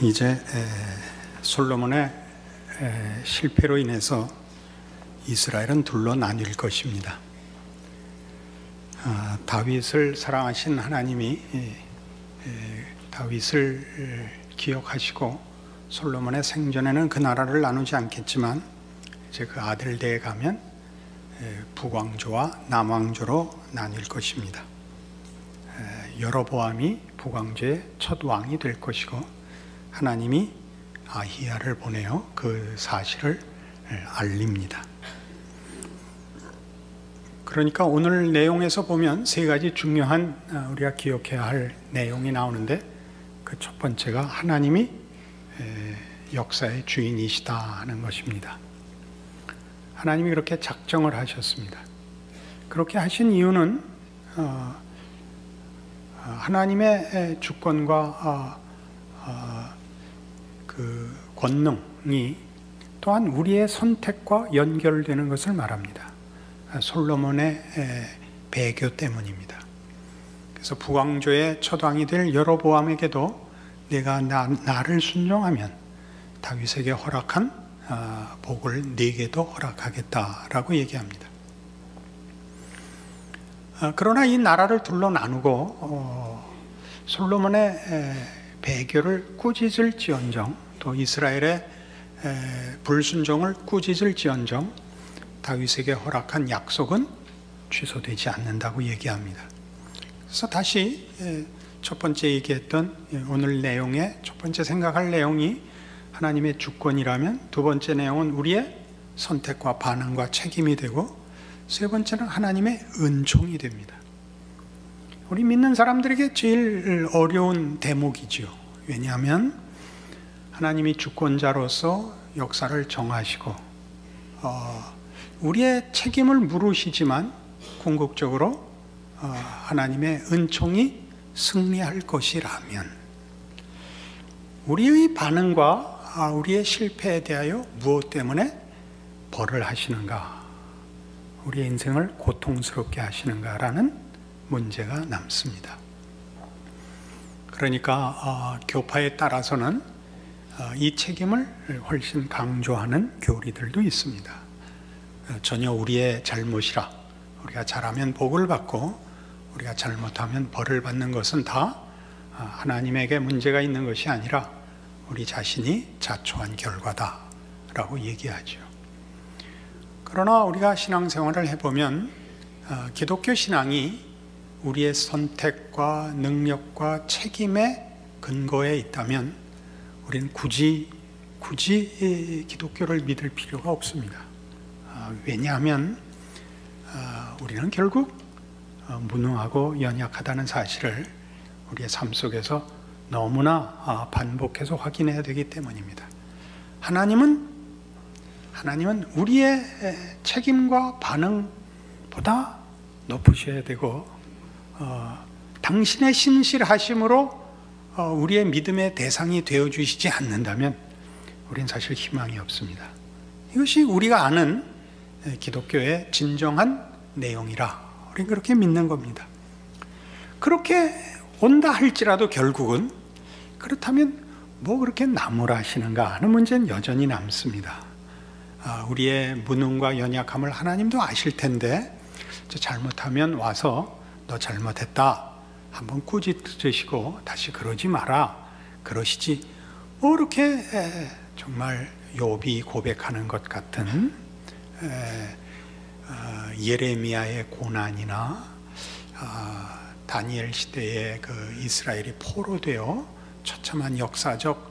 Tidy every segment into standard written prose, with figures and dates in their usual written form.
이제 솔로몬의 실패로 인해서 이스라엘은 둘로 나뉠 것입니다. 다윗을 사랑하신 하나님이 다윗을 기억하시고 솔로몬의 생전에는 그 나라를 나누지 않겠지만 이제 그 아들대에 가면 북왕조와 남왕조로 나뉠 것입니다. 여로보암이 북왕조의 첫 왕이 될 것이고 하나님이 아히야를 보내어 그 사실을 알립니다. 그러니까 오늘 내용에서 보면 세 가지 중요한 우리가 기억해야 할 내용이 나오는데 그 첫 번째가 하나님이 역사의 주인이시다 하는 것입니다. 하나님이 그렇게 작정을 하셨습니다. 그렇게 하신 이유는 하나님의 주권과 그 권능이 또한 우리의 선택과 연결되는 것을 말합니다. 솔로몬의 배교 때문입니다. 그래서 북왕조의 첫 왕이 될 여로보암에게도 내가 나를 순종하면 다윗에게 허락한 복을 네게도 허락하겠다라고 얘기합니다. 그러나 이 나라를 둘로 나누고 솔로몬의 배교를 꾸짖을지언정 또 이스라엘의 불순종을 꾸짖을지언정 다윗에게 허락한 약속은 취소되지 않는다고 얘기합니다. 그래서 다시 첫 번째 얘기했던 오늘 내용의 첫 번째 생각할 내용이 하나님의 주권이라면 두 번째 내용은 우리의 선택과 반응과 책임이 되고 세 번째는 하나님의 은총이 됩니다. 우리 믿는 사람들에게 제일 어려운 대목이죠. 왜냐하면 하나님이 주권자로서 역사를 정하시고 우리의 책임을 물으시지만 궁극적으로 하나님의 은총이 승리할 것이라면 우리의 반응과 우리의 실패에 대하여 무엇 때문에 벌을 하시는가, 우리의 인생을 고통스럽게 하시는가라는 문제가 남습니다. 그러니까 교파에 따라서는 이 책임을 훨씬 강조하는 교리들도 있습니다. 전혀 우리의 잘못이라 우리가 잘하면 복을 받고 우리가 잘못하면 벌을 받는 것은 다 하나님에게 문제가 있는 것이 아니라 우리 자신이 자초한 결과다라고 얘기하죠. 그러나 우리가 신앙생활을 해보면 기독교 신앙이 우리의 선택과 능력과 책임의 근거에 있다면 우리는 굳이 기독교를 믿을 필요가 없습니다. 왜냐하면 우리는 결국 무능하고 연약하다는 사실을 우리의 삶 속에서 너무나 반복해서 확인해야 되기 때문입니다. 하나님은 우리의 책임과 반응보다 높으셔야 되고 당신의 신실하심으로 우리의 믿음의 대상이 되어주시지 않는다면 우리는 사실 희망이 없습니다. 이것이 우리가 아는 기독교의 진정한 내용이라 우리는 그렇게 믿는 겁니다. 그렇게 온다 할지라도 결국은 그렇다면 뭐 그렇게 나무라시는가 하는 문제는 여전히 남습니다. 우리의 무능과 연약함을 하나님도 아실 텐데 잘못하면 와서 너 잘못했다 한번 꾸짖으시고 다시 그러지 마라 그러시지 뭐 이렇게 정말 욥이 고백하는 것 같은 예레미야의 고난이나 다니엘 시대에 그 이스라엘이 포로되어 처참한 역사적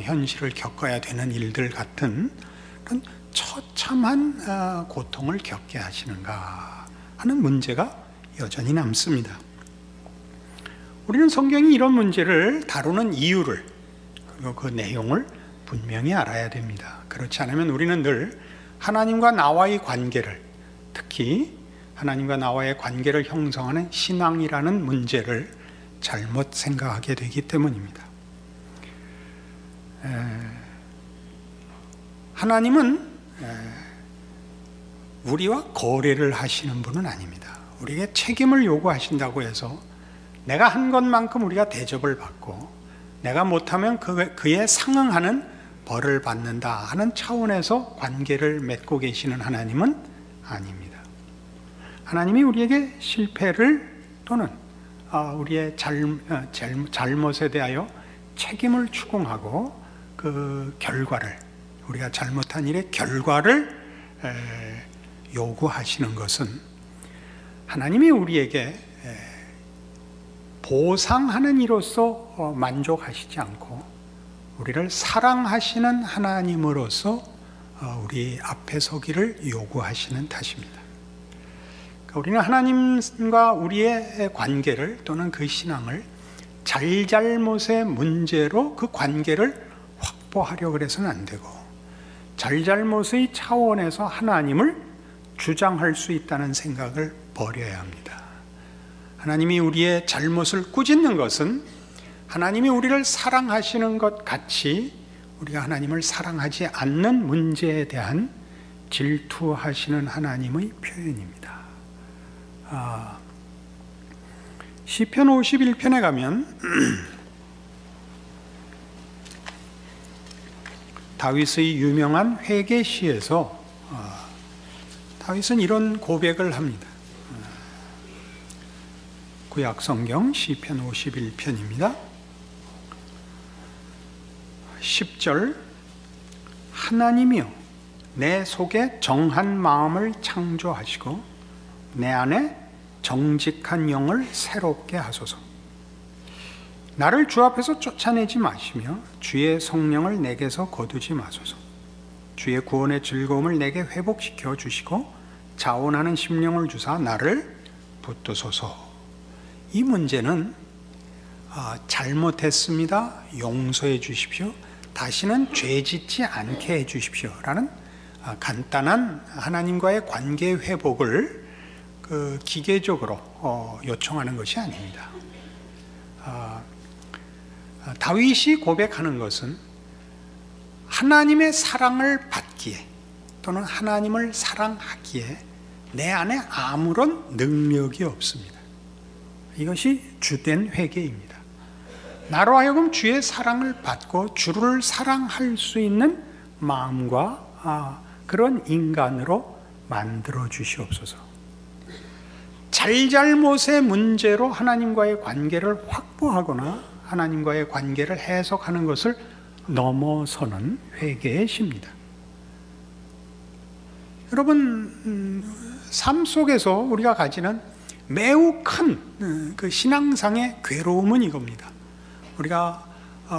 현실을 겪어야 되는 일들 같은 그런 처참한 고통을 겪게 하시는가 하는 문제가 여전히 남습니다. 우리는 성경이 이런 문제를 다루는 이유를 그리고 그 내용을 분명히 알아야 됩니다. 그렇지 않으면 우리는 늘 하나님과 나와의 관계를, 특히 하나님과 나와의 관계를 형성하는 신앙이라는 문제를 잘못 생각하게 되기 때문입니다. 하나님은 우리와 거래를 하시는 분은 아닙니다. 우리에게 책임을 요구하신다고 해서 내가 한 것만큼 우리가 대접을 받고 내가 못하면 그에 상응하는 벌을 받는다 하는 차원에서 관계를 맺고 계시는 하나님은 아닙니다. 하나님이 우리에게 실패를 또는 우리의 잘못에 대하여 책임을 추궁하고 그 결과를, 우리가 잘못한 일의 결과를 요구하시는 것은 하나님이 우리에게 보상하는 이로서 만족하시지 않고 우리를 사랑하시는 하나님으로서 우리 앞에 서기를 요구하시는 탓입니다. 우리는 하나님과 우리의 관계를 또는 그 신앙을 잘잘못의 문제로 그 관계를 확보하려고 해서는 안 되고, 잘잘못의 차원에서 하나님을 주장할 수 있다는 생각을 버려야 합니다. 하나님이 우리의 잘못을 꾸짖는 것은 하나님이 우리를 사랑하시는 것 같이 우리가 하나님을 사랑하지 않는 문제에 대한 질투하시는 하나님의 표현입니다. 시편 51편에 가면 다윗의 유명한 회개시에서 다윗은 이런 고백을 합니다. 구약성경 시편 51편입니다. 10절, 하나님이여 내 속에 정한 마음을 창조하시고 내 안에 정직한 영을 새롭게 하소서. 나를 주 앞에서 쫓아내지 마시며 주의 성령을 내게서 거두지 마소서. 주의 구원의 즐거움을 내게 회복시켜 주시고 자원하는 심령을 주사 나를 붙드소서. 이 문제는 잘못했습니다, 용서해 주십시오, 다시는 죄 짓지 않게 해 주십시오 라는 간단한 하나님과의 관계 회복을 기계적으로 요청하는 것이 아닙니다. 다윗이 고백하는 것은 하나님의 사랑을 받기에 또는 하나님을 사랑하기에 내 안에 아무런 능력이 없습니다. 이것이 주된 회개입니다. 나로 하여금 주의 사랑을 받고 주를 사랑할 수 있는 마음과 그런 인간으로 만들어 주시옵소서. 잘잘못의 문제로 하나님과의 관계를 확보하거나 하나님과의 관계를 해석하는 것을 넘어서는 회개의 시입니다. 여러분, 삶 속에서 우리가 가지는 매우 큰 그 신앙상의 괴로움은 이겁니다. 우리가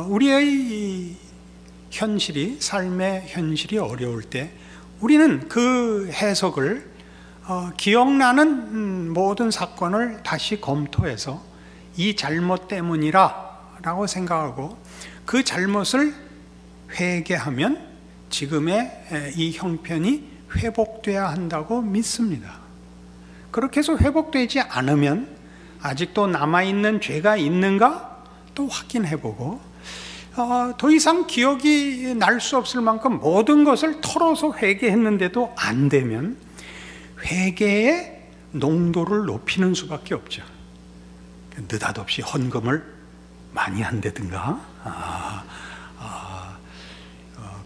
우리의 현실이, 삶의 현실이 어려울 때 우리는 그 해석을 기억나는 모든 사건을 다시 검토해서 이 잘못 때문이라 라고 생각하고 그 잘못을 회개하면 지금의 이 형편이 회복돼야 한다고 믿습니다. 그렇게 해서 회복되지 않으면 아직도 남아있는 죄가 있는가 또 확인해보고 더 이상 기억이 날 수 없을 만큼 모든 것을 털어서 회개했는데도 안 되면 회개의 농도를 높이는 수밖에 없죠. 느닷없이 헌금을 많이 한다든가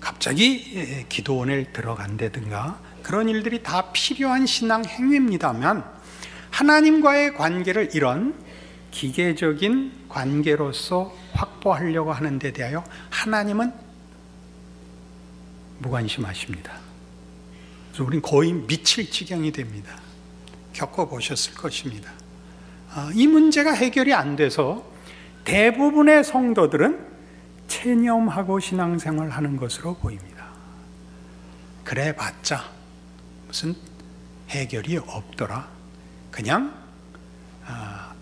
갑자기 기도원에 들어간다든가 그런 일들이 다 필요한 신앙 행위입니다만 하나님과의 관계를 이런 기계적인 관계로서 확보하려고 하는 데 대하여 하나님은 무관심하십니다. 그래서 우린 거의 미칠 지경이 됩니다. 겪어보셨을 것입니다. 이 문제가 해결이 안 돼서 대부분의 성도들은 체념하고 신앙생활 하는 것으로 보입니다. 그래 봤자 무슨 해결이 없더라. 그냥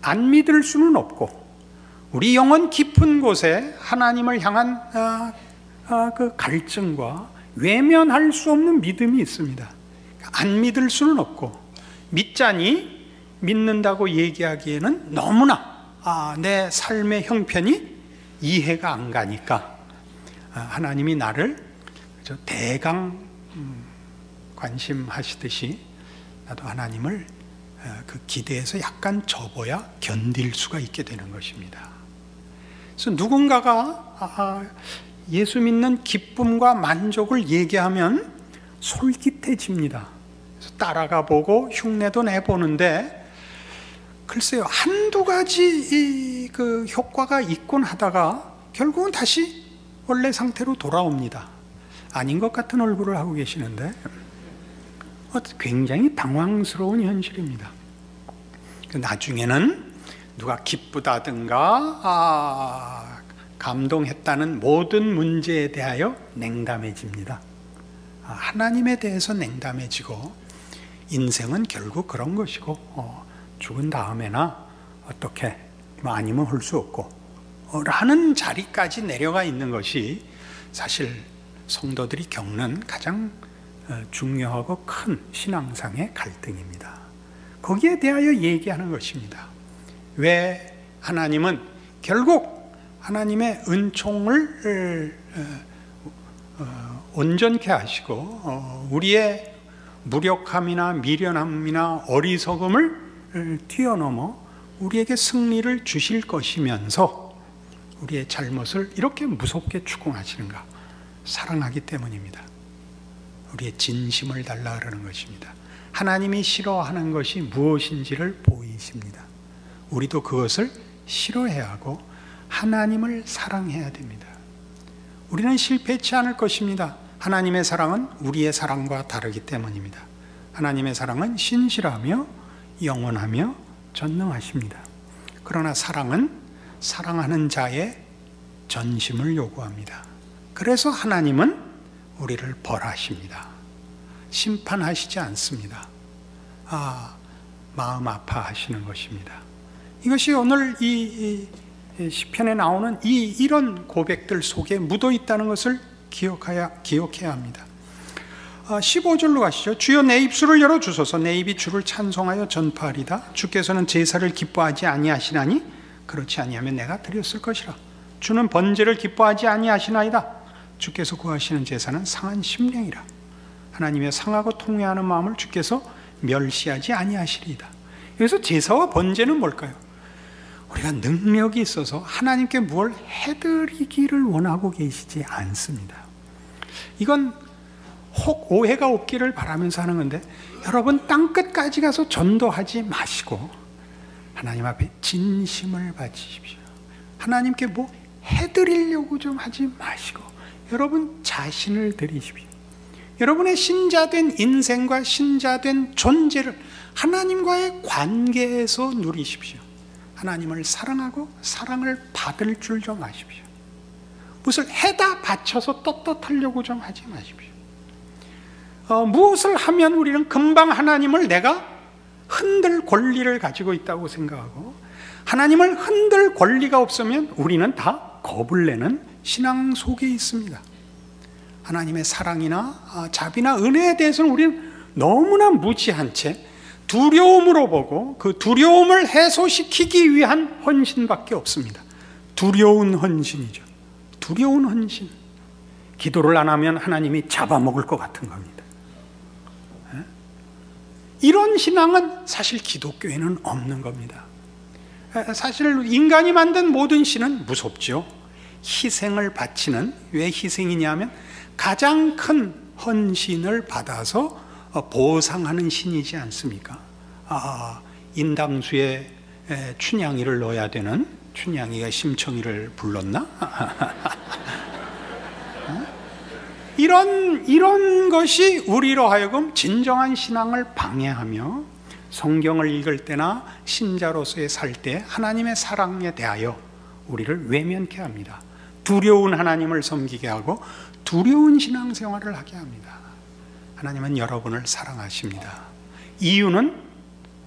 안 믿을 수는 없고 우리 영혼 깊은 곳에 하나님을 향한 그 갈증과 외면할 수 없는 믿음이 있습니다. 안 믿을 수는 없고 믿자니 믿는다고 얘기하기에는 너무나 내 삶의 형편이 이해가 안 가니까 하나님이 나를 대강 관심하시듯이 나도 하나님을 그 기대에서 약간 접어야 견딜 수가 있게 되는 것입니다. 그래서 누군가가 예수 믿는 기쁨과 만족을 얘기하면 솔깃해집니다. 그래서 따라가 보고 흉내도 내보는데, 글쎄요, 한두 가지 그 효과가 있곤 하다가 결국은 다시 원래 상태로 돌아옵니다. 아닌 것 같은 얼굴을 하고 계시는데 굉장히 당황스러운 현실입니다. 나중에는 누가 기쁘다든가 감동했다는 모든 문제에 대하여 냉담해집니다. 하나님에 대해서 냉담해지고, 인생은 결국 그런 것이고 죽은 다음에나 어떻게 아니면 할 수 없고 라는 자리까지 내려가 있는 것이 사실 성도들이 겪는 가장 중요하고 큰 신앙상의 갈등입니다. 거기에 대하여 얘기하는 것입니다. 왜 하나님은 결국 하나님의 은총을 온전케 하시고 우리의 무력함이나 미련함이나 어리석음을 뛰어넘어 우리에게 승리를 주실 것이면서 우리의 잘못을 이렇게 무섭게 추궁하시는가? 사랑하기 때문입니다. 우리의 진심을 달라 그러는 것입니다. 하나님이 싫어하는 것이 무엇인지를 보이십니다. 우리도 그것을 싫어해야 하고 하나님을 사랑해야 됩니다. 우리는 실패치 않을 것입니다. 하나님의 사랑은 우리의 사랑과 다르기 때문입니다. 하나님의 사랑은 신실하며 영원하며 전능하십니다. 그러나 사랑은 사랑하는 자의 전심을 요구합니다. 그래서 하나님은 우리를 벌하십니다. 심판하시지 않습니다. 마음 아파하시는 것입니다. 이것이 오늘 이 시편에 나오는 이런 고백들 속에 묻어 있다는 것을 기억해야 합니다. 15절로 가시죠. 주여 내 입술을 열어주소서. 내 입이 주를 찬송하여 전파하리다. 주께서는 제사를 기뻐하지 아니하시나니 그렇지 아니하면 내가 드렸을 것이라. 주는 번제를 기뻐하지 아니하시나이다. 주께서 구하시는 제사는 상한 심령이라. 하나님의 상하고 통회하는 마음을 주께서 멸시하지 아니하시리이다. 여기서 제사와 번제는 뭘까요? 우리가 능력이 있어서 하나님께 뭘 해드리기를 원하고 계시지 않습니다. 이건 혹 오해가 없기를 바라면서 하는 건데, 여러분 땅끝까지 가서 전도하지 마시고 하나님 앞에 진심을 바치십시오. 하나님께 뭐 해드리려고 좀 하지 마시고 여러분 자신을 드리십시오. 여러분의 신자된 인생과 신자된 존재를 하나님과의 관계에서 누리십시오. 하나님을 사랑하고 사랑을 받을 줄 좀 아십시오. 무엇을 해다 바쳐서 떳떳하려고 좀 하지 마십시오. 무엇을 하면 우리는 금방 하나님을 내가 흔들 권리를 가지고 있다고 생각하고, 하나님을 흔들 권리가 없으면 우리는 다 겁을 내는 신앙 속에 있습니다. 하나님의 사랑이나 자비나 은혜에 대해서는 우리는 너무나 무지한 채 두려움으로 보고 그 두려움을 해소시키기 위한 헌신밖에 없습니다. 두려운 헌신이죠. 두려운 헌신. 기도를 안 하면 하나님이 잡아먹을 것 같은 겁니다. 이런 신앙은 사실 기독교에는 없는 겁니다. 사실 인간이 만든 모든 신은 무섭죠. 희생을 바치는, 왜 희생이냐면 가장 큰 헌신을 받아서 보상하는 신이지 않습니까? 인당수에 춘향이를 넣어야 되는, 춘향이가 심청이를 불렀나? 이런 것이 우리로 하여금 진정한 신앙을 방해하며 성경을 읽을 때나 신자로서의 살 때 하나님의 사랑에 대하여 우리를 외면케 합니다. 두려운 하나님을 섬기게 하고 두려운 신앙생활을 하게 합니다. 하나님은 여러분을 사랑하십니다. 이유는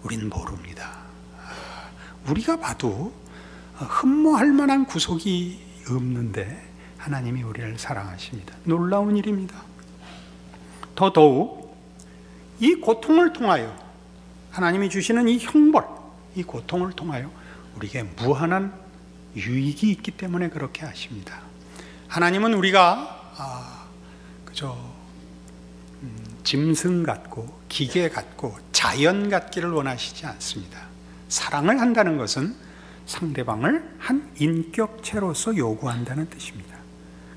우린 모릅니다. 우리가 봐도 흠모할 만한 구속이 없는데 하나님이 우리를 사랑하십니다. 놀라운 일입니다. 더더욱 이 고통을 통하여, 하나님이 주시는 이 형벌, 이 고통을 통하여 우리에게 무한한 유익이 있기 때문에 그렇게 하십니다. 하나님은 우리가 그저 짐승 같고 기계 같고 자연 같기를 원하시지 않습니다. 사랑을 한다는 것은 상대방을 한 인격체로서 요구한다는 뜻입니다.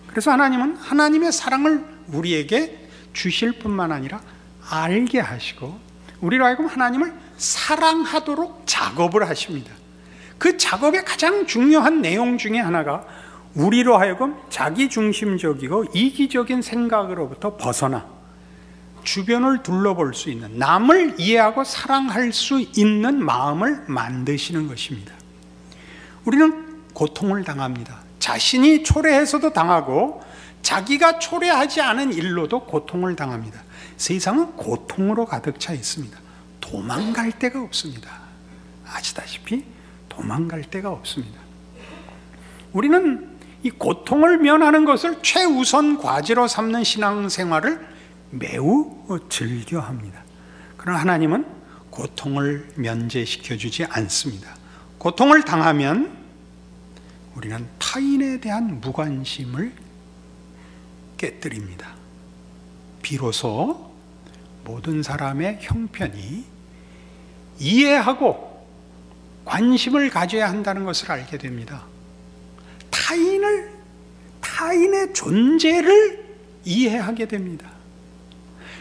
그래서 하나님은 하나님의 사랑을 우리에게 주실 뿐만 아니라 알게 하시고 우리로 하여금 하나님을 사랑하도록 작업을 하십니다. 그 작업의 가장 중요한 내용 중에 하나가 우리로 하여금 자기중심적이고 이기적인 생각으로부터 벗어나 주변을 둘러볼 수 있는, 남을 이해하고 사랑할 수 있는 마음을 만드시는 것입니다. 우리는 고통을 당합니다. 자신이 초래해서도 당하고 자기가 초래하지 않은 일로도 고통을 당합니다. 세상은 고통으로 가득 차 있습니다. 도망갈 데가 없습니다. 아시다시피 도망갈 데가 없습니다. 우리는 이 고통을 면하는 것을 최우선 과제로 삼는 신앙생활을 매우 즐겨합니다. 그러나 하나님은 고통을 면제시켜주지 않습니다. 고통을 당하면 우리는 타인에 대한 무관심을 깨뜨립니다. 비로소 모든 사람의 형편이 이해하고 관심을 가져야 한다는 것을 알게 됩니다. 타인의 존재를 이해하게 됩니다.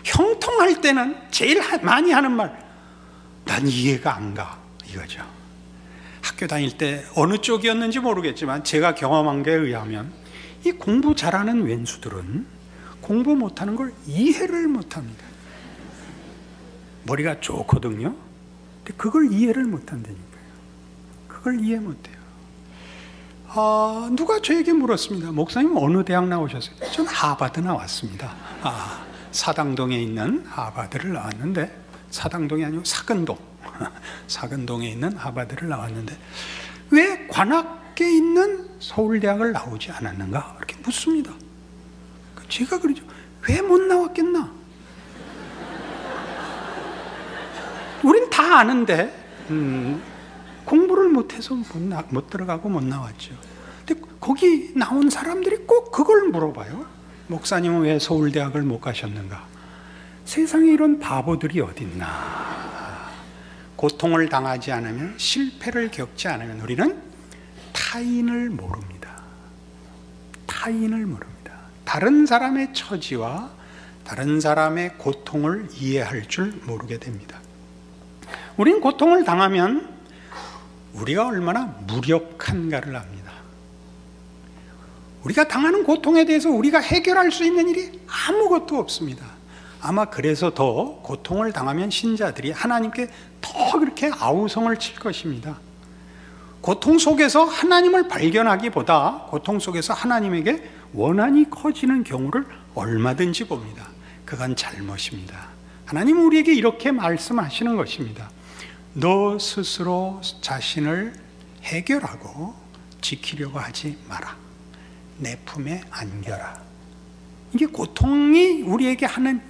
형통할 때는 제일 많이 하는 말, 난 이해가 안 가, 이거죠. 학교 다닐 때 어느 쪽이었는지 모르겠지만 제가 경험한 게 의하면 이 공부 잘하는 왼수들은 공부 못하는 걸 이해를 못합니다. 머리가 좋거든요. 근데 그걸 이해를 못한다니까요. 그걸 이해 못해요. 누가 저에게 물었습니다. 목사님 어느 대학 나오셨어요? 전 하버드 나왔습니다. 사당동에 있는 하버드를 나왔는데, 사당동이 아니고 사근동, 사근동에 있는 하버드를 나왔는데 왜 관악에 있는 서울대학을 나오지 않았는가? 이렇게 묻습니다. 제가 그러죠. 왜 못 나왔겠나? 우린 다 아는데 공부를 못해서 못 들어가고 못 나왔죠. 근데 거기 나온 사람들이 꼭 그걸 물어봐요. 목사님은 왜 서울대학을 못 가셨는가? 세상에 이런 바보들이 어딨나. 고통을 당하지 않으면, 실패를 겪지 않으면 우리는 타인을 모릅니다. 타인을 모릅니다. 다른 사람의 처지와 다른 사람의 고통을 이해할 줄 모르게 됩니다. 우린 고통을 당하면 우리가 얼마나 무력한가를 압니다. 우리가 당하는 고통에 대해서 우리가 해결할 수 있는 일이 아무것도 없습니다. 아마 그래서 더 고통을 당하면 신자들이 하나님께 더 그렇게 아우성을 칠 것입니다. 고통 속에서 하나님을 발견하기보다 고통 속에서 하나님에게 원한이 커지는 경우를 얼마든지 봅니다. 그건 잘못입니다. 하나님은 우리에게 이렇게 말씀하시는 것입니다. 너 스스로 자신을 해결하고 지키려고 하지 마라. 내 품에 안겨라. 이게 고통이 우리에게 하는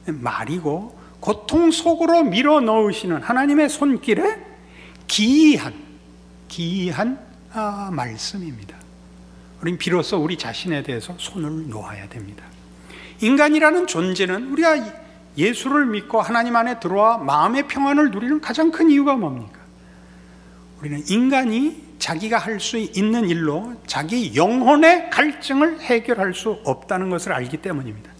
말이고, 고통 속으로 밀어 넣으시는 하나님의 손길에 기이한 말씀입니다. 우린 비로소 우리 자신에 대해서 손을 놓아야 됩니다. 인간이라는 존재는 우리가 예수를 믿고 하나님 안에 들어와 마음의 평안을 누리는 가장 큰 이유가 뭡니까? 우리는 인간이 자기가 할 수 있는 일로 자기 영혼의 갈증을 해결할 수 없다는 것을 알기 때문입니다.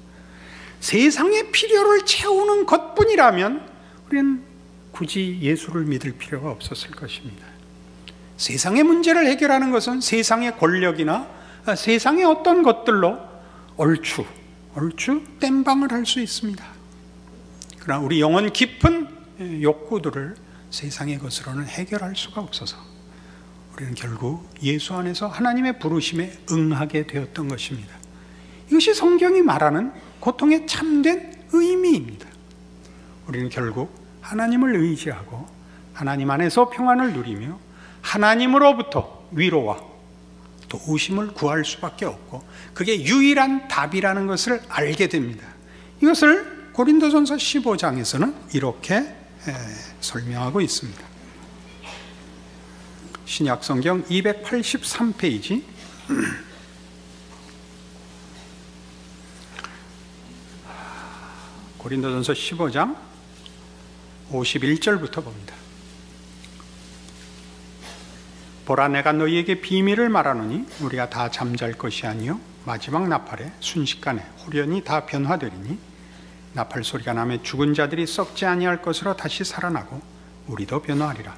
세상의 필요를 채우는 것뿐이라면 우리는 굳이 예수를 믿을 필요가 없었을 것입니다. 세상의 문제를 해결하는 것은 세상의 권력이나 세상의 어떤 것들로 얼추 땜방을 할 수 있습니다. 그러나 우리 영혼 깊은 욕구들을 세상의 것으로는 해결할 수가 없어서 우리는 결국 예수 안에서 하나님의 부르심에 응하게 되었던 것입니다. 이것이 성경이 말하는 고통의 참된 의미입니다. 우리는 결국 하나님을 의지하고 하나님 안에서 평안을 누리며 하나님으로부터 위로와 도우심을 구할 수밖에 없고, 그게 유일한 답이라는 것을 알게 됩니다. 이것을 고린도전서 15장에서는 이렇게 설명하고 있습니다. 신약성경 283페이지 고린도전서 15장 51절부터 봅니다. 보라, 내가 너희에게 비밀을 말하노니 우리가 다 잠잘 것이 아니요 마지막 나팔에 순식간에 후련히 다 변화되리니 나팔 소리가 나매 죽은 자들이 썩지 아니할 것으로 다시 살아나고 우리도 변화하리라.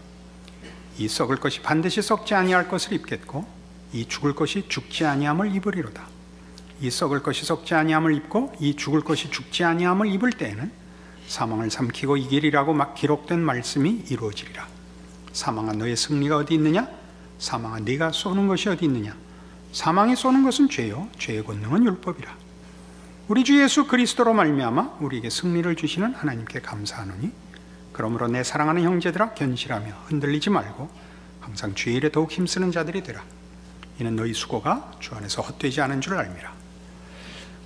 이 썩을 것이 반드시 썩지 아니할 것을 입겠고 이 죽을 것이 죽지 아니함을 입으리로다. 이 썩을 것이 썩지 아니함을 입고 이 죽을 것이 죽지 아니함을 입을 때에는 사망을 삼키고 이기리라고 막 기록된 말씀이 이루어지리라. 사망아, 너의 승리가 어디 있느냐? 사망아, 네가 쏘는 것이 어디 있느냐? 사망이 쏘는 것은 죄요 죄의 권능은 율법이라. 우리 주 예수 그리스도로 말미암아 우리에게 승리를 주시는 하나님께 감사하노니 그러므로 내 사랑하는 형제들아, 견실하며 흔들리지 말고 항상 주의 일에 더욱 힘쓰는 자들이 되라. 이는 너희 수고가 주 안에서 헛되지 않은 줄 알미라.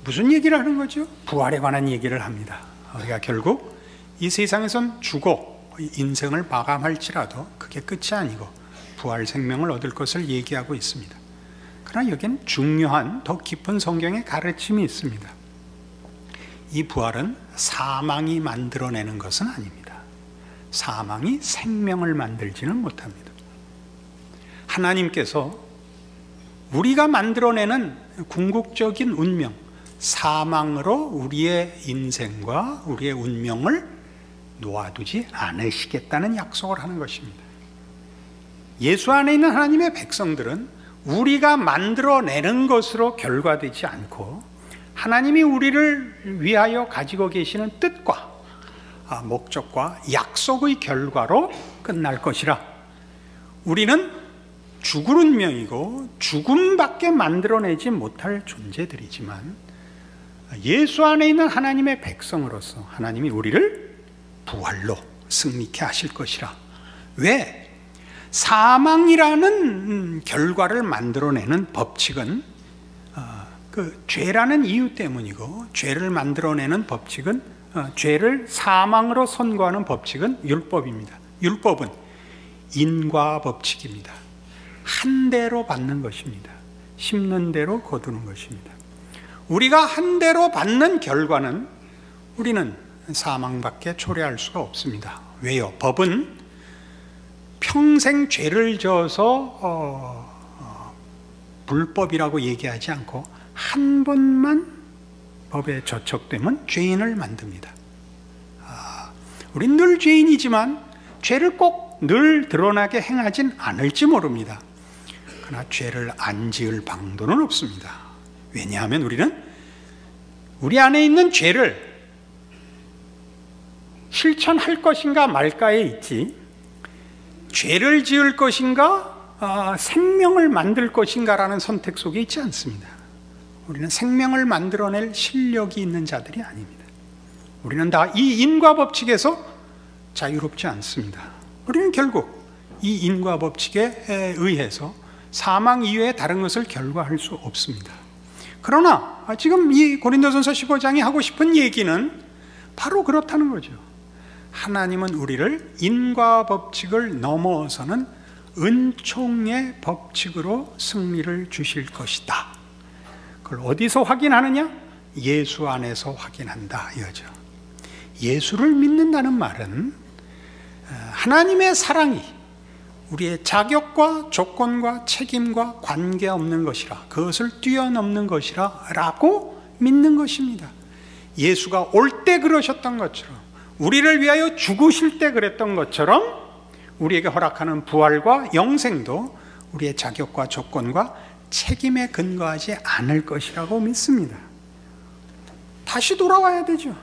무슨 얘기를 하는 거죠? 부활에 관한 얘기를 합니다. 우리가 결국 이 세상에선 죽어 인생을 마감할지라도 그게 끝이 아니고 부활 생명을 얻을 것을 얘기하고 있습니다. 그러나 여기는 중요한 더 깊은 성경의 가르침이 있습니다. 이 부활은 사망이 만들어내는 것은 아닙니다. 사망이 생명을 만들지는 못합니다. 하나님께서 우리가 만들어내는 궁극적인 운명, 사망으로 우리의 인생과 우리의 운명을 놓아두지 않으시겠다는 약속을 하는 것입니다. 예수 안에 있는 하나님의 백성들은 우리가 만들어내는 것으로 결과되지 않고 하나님이 우리를 위하여 가지고 계시는 뜻과 목적과 약속의 결과로 끝날 것이라. 우리는 죽을 운명이고 죽음밖에 만들어내지 못할 존재들이지만 예수 안에 있는 하나님의 백성으로서 하나님이 우리를 부활로 승리케 하실 것이라. 왜? 사망이라는 결과를 만들어내는 법칙은 그 죄라는 이유 때문이고, 죄를 만들어내는 법칙은 죄를 사망으로 선고하는 법칙은 율법입니다. 율법은 인과 법칙입니다. 한 대로 받는 것입니다. 심는 대로 거두는 것입니다. 우리가 한 대로 받는 결과는 우리는 사망밖에 초래할 수가 없습니다. 왜요? 법은 평생 죄를 져서 불법이라고 얘기하지 않고 한 번만 법에 저촉되면 죄인을 만듭니다. 우린 늘 죄인이지만 죄를 꼭 늘 드러나게 행하진 않을지 모릅니다. 그러나 죄를 안 지을 방도는 없습니다. 왜냐하면 우리는 우리 안에 있는 죄를 실천할 것인가 말까에 있지, 죄를 지을 것인가 생명을 만들 것인가라는 선택 속에 있지 않습니다. 우리는 생명을 만들어낼 실력이 있는 자들이 아닙니다. 우리는 다 이 인과 법칙에서 자유롭지 않습니다. 우리는 결국 이 인과 법칙에 의해서 사망 이외에 다른 것을 결과할 수 없습니다. 그러나 지금 이 고린도전서 15장이 하고 싶은 얘기는 바로 그렇다는 거죠. 하나님은 우리를 인과 법칙을 넘어서는 은총의 법칙으로 승리를 주실 것이다. 그걸 어디서 확인하느냐? 예수 안에서 확인한다 이거죠. 예수를 믿는다는 말은 하나님의 사랑이 우리의 자격과 조건과 책임과 관계없는 것이라, 그것을 뛰어넘는 것이라 라고 믿는 것입니다. 예수가 올 때 그러셨던 것처럼, 우리를 위하여 죽으실 때 그랬던 것처럼 우리에게 허락하는 부활과 영생도 우리의 자격과 조건과 책임에 근거하지 않을 것이라고 믿습니다. 다시 돌아와야 되죠.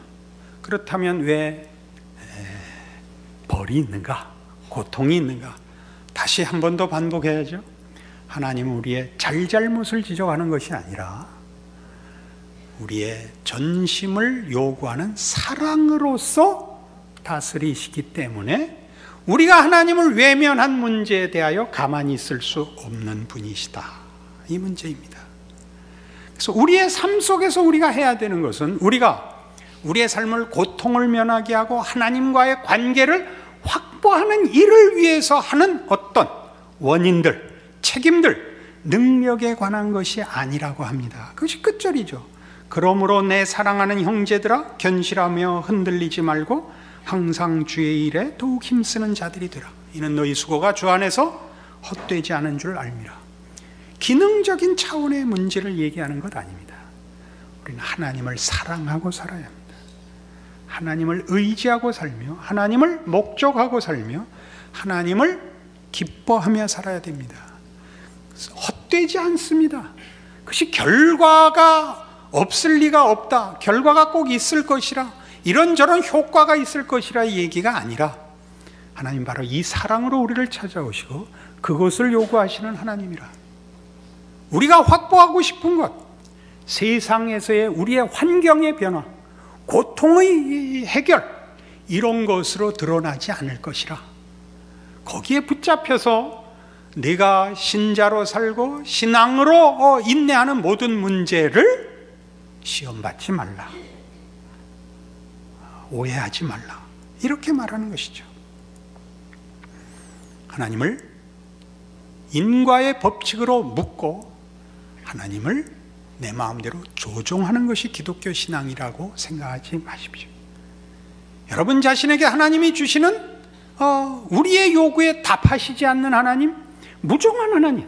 그렇다면 왜 벌이 있는가? 고통이 있는가? 다시 한 번 더 반복해야죠. 하나님은 우리의 잘잘못을 지적하는 것이 아니라 우리의 전심을 요구하는 사랑으로서 다스리시기 때문에 우리가 하나님을 외면한 문제에 대하여 가만히 있을 수 없는 분이시다. 이 문제입니다. 그래서 우리의 삶 속에서 우리가 해야 되는 것은 우리가 우리의 삶을 고통을 면하게 하고 하나님과의 관계를 확보하는 일을 위해서 하는 어떤 원인들, 책임들, 능력에 관한 것이 아니라고 합니다. 그것이 끝절이죠. 그러므로 내 사랑하는 형제들아, 견실하며 흔들리지 말고 항상 주의 일에 더욱 힘쓰는 자들이 되라. 이는 너희 수고가 주 안에서 헛되지 않은 줄 알미라. 기능적인 차원의 문제를 얘기하는 것 아닙니다. 우리는 하나님을 사랑하고 살아야 합니다. 하나님을 의지하고 살며 하나님을 목적하고 살며 하나님을 기뻐하며 살아야 됩니다. 헛되지 않습니다. 그것이 결과가 없을 리가 없다, 결과가 꼭 있을 것이라, 이런저런 효과가 있을 것이라 이 얘기가 아니라, 하나님 바로 이 사랑으로 우리를 찾아오시고 그것을 요구하시는 하나님이라. 우리가 확보하고 싶은 것, 세상에서의 우리의 환경의 변화, 고통의 해결, 이런 것으로 드러나지 않을 것이라. 거기에 붙잡혀서 내가 신자로 살고 신앙으로 인내하는 모든 문제를 시험받지 말라, 오해하지 말라, 이렇게 말하는 것이죠. 하나님을 인과의 법칙으로 묻고 하나님을 내 마음대로 조종하는 것이 기독교 신앙이라고 생각하지 마십시오. 여러분 자신에게 하나님이 주시는 우리의 요구에 답하시지 않는 하나님, 무정한 하나님,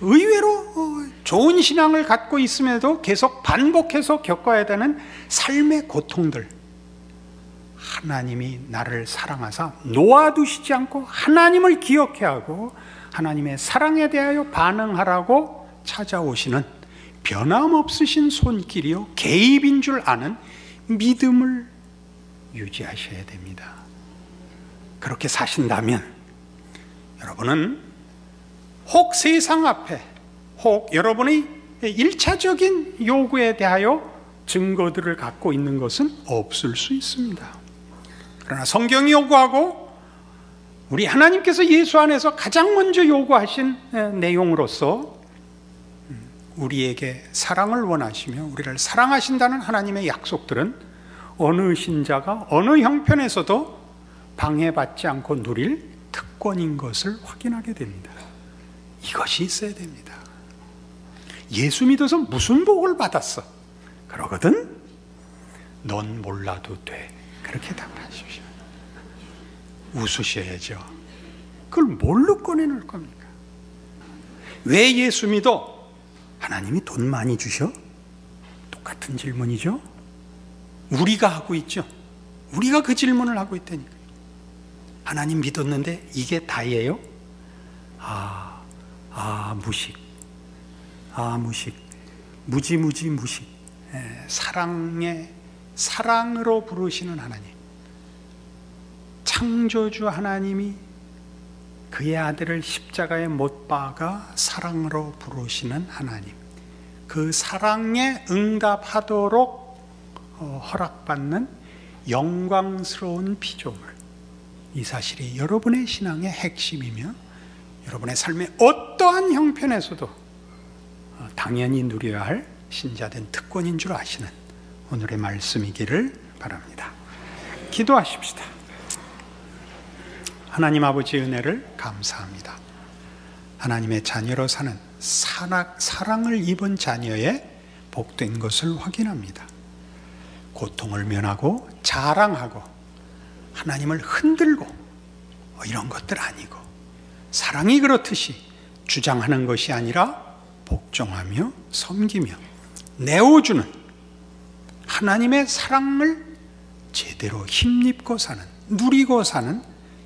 의외로 좋은 신앙을 갖고 있음에도 계속 반복해서 겪어야 되는 삶의 고통들, 하나님이 나를 사랑하사 놓아두시지 않고 하나님을 기억해 하고 하나님의 사랑에 대하여 반응하라고 찾아오시는 변함없으신 손길이요 개입인 줄 아는 믿음을 유지하셔야 됩니다. 그렇게 사신다면 여러분은 혹 세상 앞에, 혹 여러분의 일차적인 요구에 대하여 증거들을 갖고 있는 것은 없을 수 있습니다. 그러나 성경이 요구하고 우리 하나님께서 예수 안에서 가장 먼저 요구하신 내용으로서 우리에게 사랑을 원하시며 우리를 사랑하신다는 하나님의 약속들은 어느 신자가 어느 형편에서도 방해받지 않고 누릴 특권인 것을 확인하게 됩니다. 이것이 있어야 됩니다. 예수 믿어서 무슨 복을 받았어? 그러거든? 넌 몰라도 돼. 그렇게 답하십시오. 웃으셔야죠. 그걸 뭘로 꺼내놓을 겁니까? 왜 예수 믿어? 하나님이 돈 많이 주셔? 똑같은 질문이죠. 우리가 하고 있죠. 우리가 그 질문을 하고 있다니까. 하나님 믿었는데 이게 다예요? 무식. 무식. 사랑으로 부르시는 하나님. 창조주 하나님이 그의 아들을 십자가에 못 박아 사랑으로 부르시는 하나님. 그 사랑에 응답하도록 허락받는 영광스러운 피조물. 이 사실이 여러분의 신앙의 핵심이며 여러분의 삶의 어떠한 형편에서도 당연히 누려야 할 신자된 특권인 줄 아시는 오늘의 말씀이기를 바랍니다. 기도하십시다. 하나님 아버지의 은혜를 감사합니다. 하나님의 자녀로 사는 사랑을 입은 자녀의 복된 것을 확인합니다. 고통을 면하고 자랑하고 하나님을 흔들고 이런 것들 아니고, 사랑이 그렇듯이 주장하는 것이 아니라 복종하며 섬기며 내어주는 하나님의 사랑을 제대로 힘입고 사는, 누리고 사는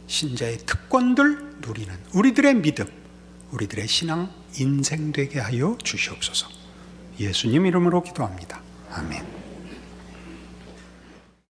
신자의 특권들 누리는 우리들의 믿음, 우리들의 신앙 인생 되게 하여 주시옵소서. 예수님 이름으로 기도합니다. 아멘.